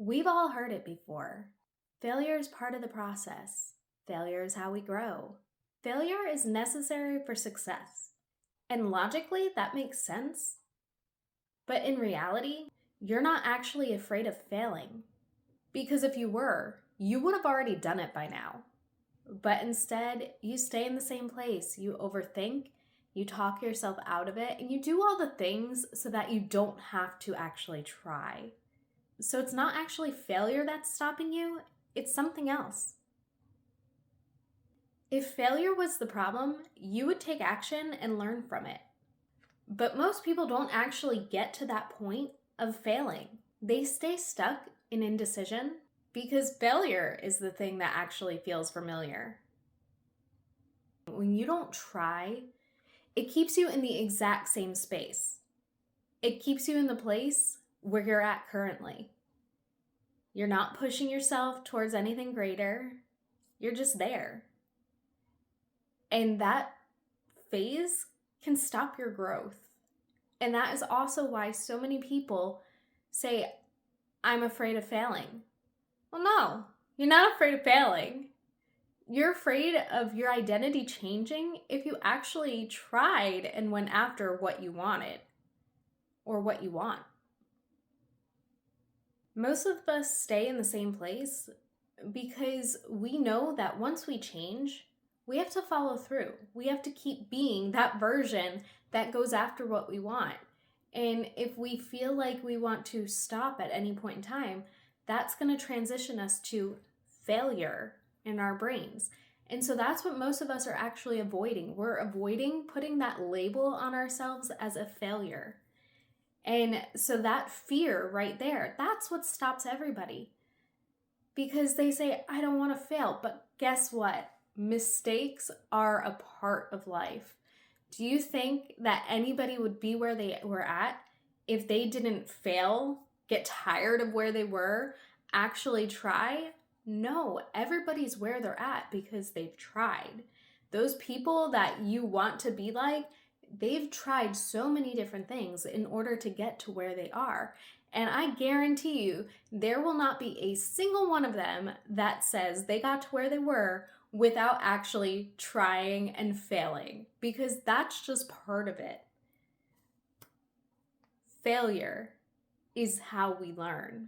We've all heard it before. Failure is part of the process. Failure is how we grow. Failure is necessary for success. And logically, that makes sense. But in reality, you're not actually afraid of failing. Because if you were, you would have already done it by now. But instead, you stay in the same place. You overthink, you talk yourself out of it, and you do all the things so that you don't have to actually try. So it's not actually failure that's stopping you, it's something else. If failure was the problem, you would take action and learn from it. But most people don't actually get to that point of failing. They stay stuck in indecision because failure is the thing that actually feels familiar. When you don't try, it keeps you in the exact same space. It keeps you in the place where you're at currently. You're not pushing yourself towards anything greater. You're just there. And that phase can stop your growth. And that is also why so many people say, I'm afraid of failing. Well, no, you're not afraid of failing. You're afraid of your identity changing if you actually tried and went after what you wanted or what you want. Most of us stay in the same place because we know that once we change, we have to follow through. We have to keep being that version that goes after what we want. And if we feel like we want to stop at any point in time, that's going to transition us to failure in our brains. And so that's what most of us are actually avoiding. We're avoiding putting that label on ourselves as a failure. And so that fear right there, that's what stops everybody. Because they say, I don't want to fail. But guess what? Mistakes are a part of life. Do you think that anybody would be where they were at if they didn't fail, get tired of where they were, actually try? No, everybody's where they're at because they've tried. Those people that you want to be like, they've tried so many different things in order to get to where they are. And I guarantee you, there will not be a single one of them that says they got to where they were without actually trying and failing, because that's just part of it. Failure is how we learn.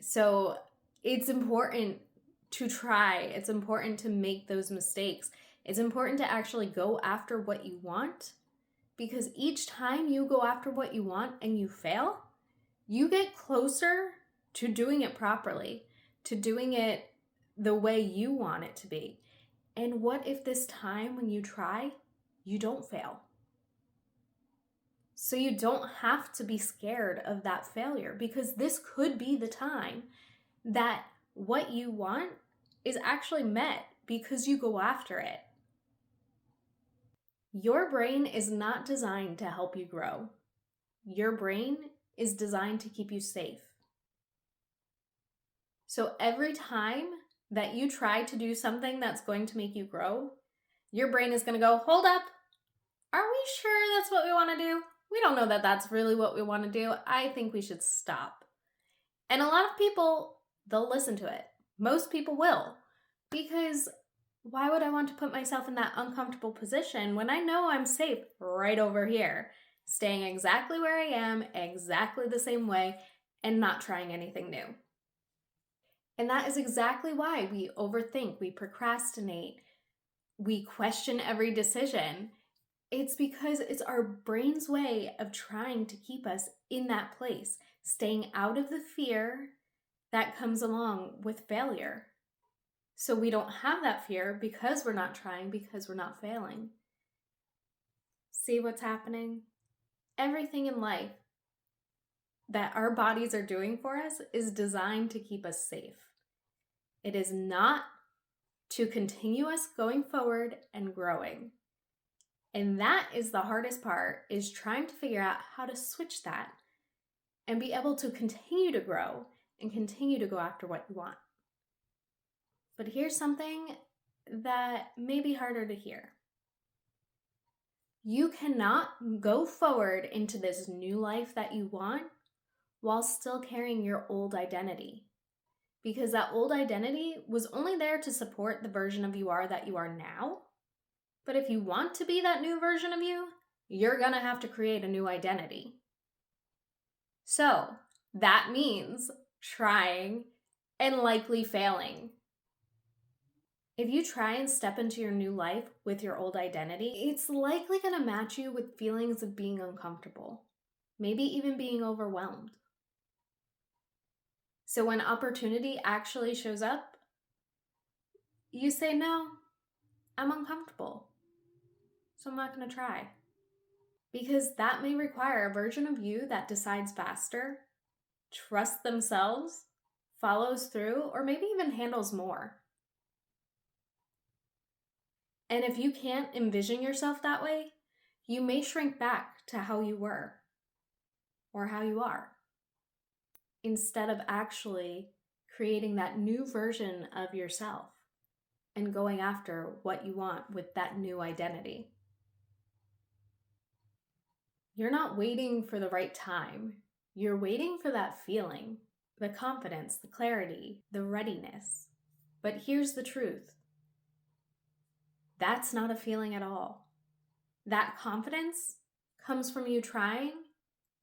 So it's important to try. It's important to make those mistakes. It's important to actually go after what you want, because each time you go after what you want and you fail, you get closer to doing it properly, to doing it the way you want it to be. And what if this time when you try, you don't fail? So you don't have to be scared of that failure, because this could be the time that what you want is actually met because you go after it. Your brain is not designed to help you grow. Your brain is designed to keep you safe. So every time that you try to do something that's going to make you grow, your brain is going to go, hold up, are we sure that's what we want to do? We don't know that that's really what we want to do. I think we should stop. And a lot of people, they'll listen to it. Most people will, because why would I want to put myself in that uncomfortable position when I know I'm safe right over here, staying exactly where I am, exactly the same way, and not trying anything new? And that is exactly why we overthink, we procrastinate, we question every decision. It's because it's our brain's way of trying to keep us in that place, staying out of the fear that comes along with failure. So we don't have that fear because we're not trying, because we're not failing. See what's happening? Everything in life that our bodies are doing for us is designed to keep us safe. It is not to continue us going forward and growing. And that is the hardest part, is trying to figure out how to switch that and be able to continue to grow and continue to go after what you want. But here's something that may be harder to hear. You cannot go forward into this new life that you want while still carrying your old identity. Because that old identity was only there to support the version of you are that you are now. But if you want to be that new version of you, you're gonna have to create a new identity. So that means trying and likely failing. If you try and step into your new life with your old identity, it's likely going to match you with feelings of being uncomfortable, maybe even being overwhelmed. So when opportunity actually shows up, you say, no, I'm uncomfortable, so I'm not going to try. Because that may require a version of you that decides faster, trusts themselves, follows through, or maybe even handles more. And if you can't envision yourself that way, you may shrink back to how you were or how you are, instead of actually creating that new version of yourself and going after what you want with that new identity. You're not waiting for the right time. You're waiting for that feeling, the confidence, the clarity, the readiness. But here's the truth. That's not a feeling at all. That confidence comes from you trying,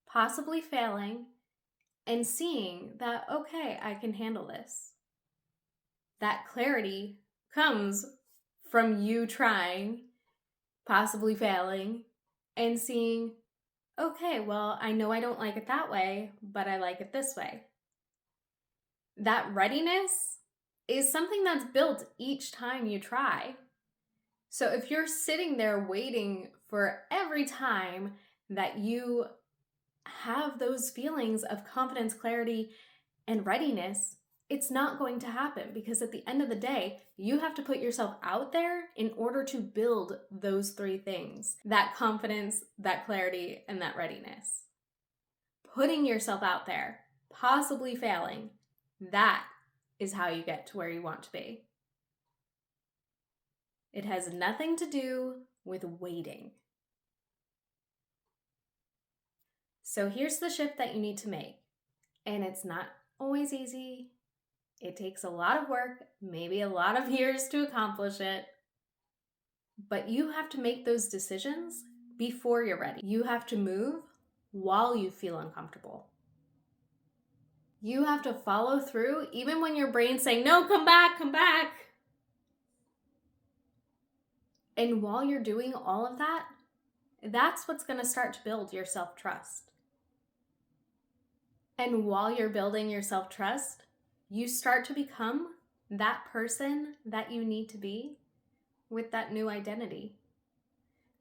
possibly failing, and seeing that, okay, I can handle this. That clarity comes from you trying, possibly failing, and seeing, okay, well, I know I don't like it that way, but I like it this way. That readiness is something that's built each time you try. So if you're sitting there waiting for every time that you have those feelings of confidence, clarity, and readiness, it's not going to happen, because at the end of the day, you have to put yourself out there in order to build those three things: that confidence, that clarity, and that readiness. Putting yourself out there, possibly failing, that is how you get to where you want to be. It has nothing to do with waiting. So here's the shift that you need to make. And it's not always easy. It takes a lot of work, maybe a lot of years to accomplish it. But you have to make those decisions before you're ready. You have to move while you feel uncomfortable. You have to follow through even when your brain's saying, no, come back, come back. And while you're doing all of that, that's what's going to start to build your self-trust. And while you're building your self-trust, you start to become that person that you need to be with that new identity,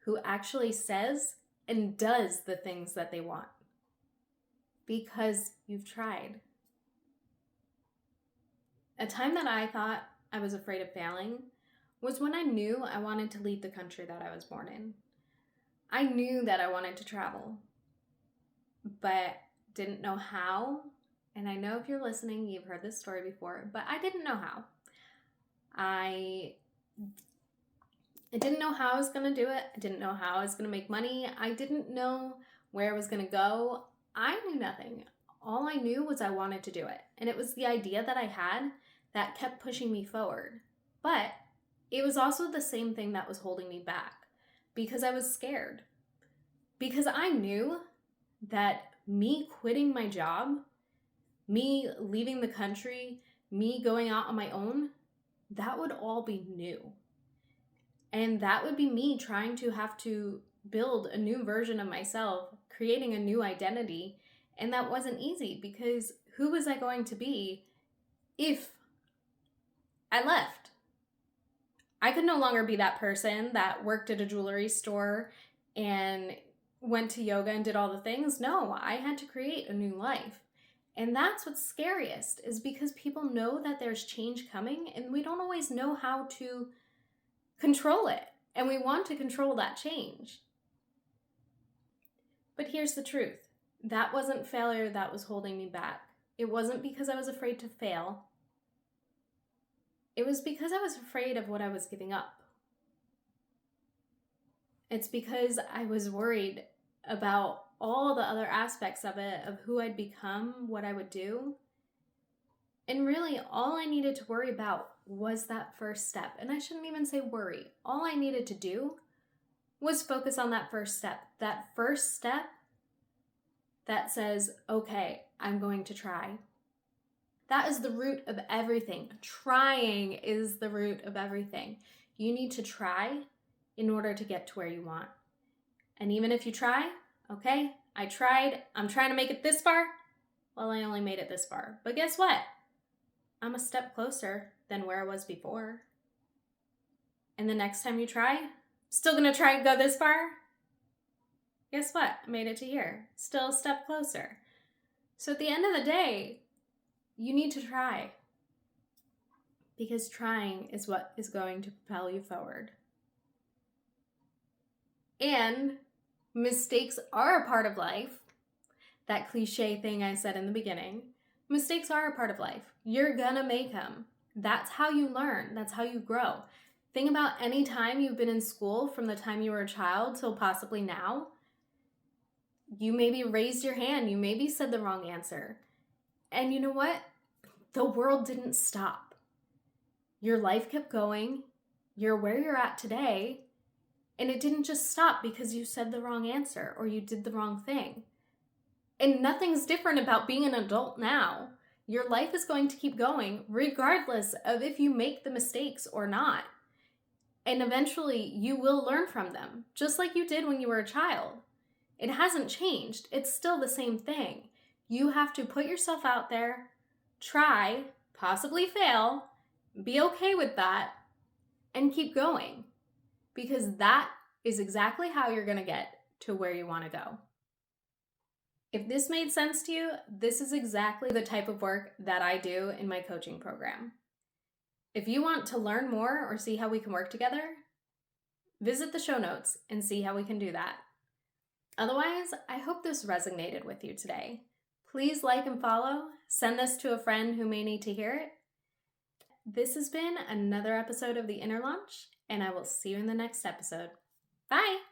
who actually says and does the things that they want because you've tried. A time that I thought I was afraid of failing was when I knew I wanted to leave the country that I was born in. I knew that I wanted to travel, but didn't know how. And I know if you're listening, you've heard this story before, but I didn't know how. I didn't know how I was going to do it. I didn't know how I was going to make money. I didn't know where I was going to go. I knew nothing. All I knew was I wanted to do it. And it was the idea that I had that kept pushing me forward. But it was also the same thing that was holding me back, because I was scared. Because I knew that me quitting my job, me leaving the country, me going out on my own, that would all be new. And that would be me trying to have to build a new version of myself, creating a new identity. And that wasn't easy, because who was I going to be if I left? I could no longer be that person that worked at a jewelry store and went to yoga and did all the things. No, I had to create a new life. And that's what's scariest, is because people know that there's change coming and we don't always know how to control it. And we want to control that change. But here's the truth. That wasn't failure that was holding me back. It wasn't because I was afraid to fail. It was because I was afraid of what I was giving up. It's because I was worried about all the other aspects of it, of who I'd become, what I would do. And really, all I needed to worry about was that first step. And I shouldn't even say worry. All I needed to do was focus on that first step. That first step that says, okay, I'm going to try. That is the root of everything. Trying is the root of everything. You need to try in order to get to where you want. And even if you try, okay, I tried, I'm trying to make it this far. Well, I only made it this far. But guess what? I'm a step closer than where I was before. And the next time you try, still gonna try and go this far? Guess what? I made it to here. Still a step closer. So at the end of the day, you need to try. Because trying is what is going to propel you forward. And mistakes are a part of life. That cliche thing I said in the beginning. Mistakes are a part of life. You're gonna make them. That's how you learn. That's how you grow. Think about any time you've been in school from the time you were a child till possibly now. You maybe raised your hand. You maybe said the wrong answer. And you know what? The world didn't stop. Your life kept going. You're where you're at today. And it didn't just stop because you said the wrong answer or you did the wrong thing. And nothing's different about being an adult now. Your life is going to keep going regardless of if you make the mistakes or not. And eventually you will learn from them, just like you did when you were a child. It hasn't changed. It's still the same thing. You have to put yourself out there, try, possibly fail, be okay with that, and keep going. Because that is exactly how you're going to get to where you want to go. If this made sense to you, this is exactly the type of work that I do in my coaching program. If you want to learn more or see how we can work together, visit the show notes and see how we can do that. Otherwise, I hope this resonated with you today. Please like and follow. Send this to a friend who may need to hear it. This has been another episode of The Inner Launch, and I will see you in the next episode. Bye!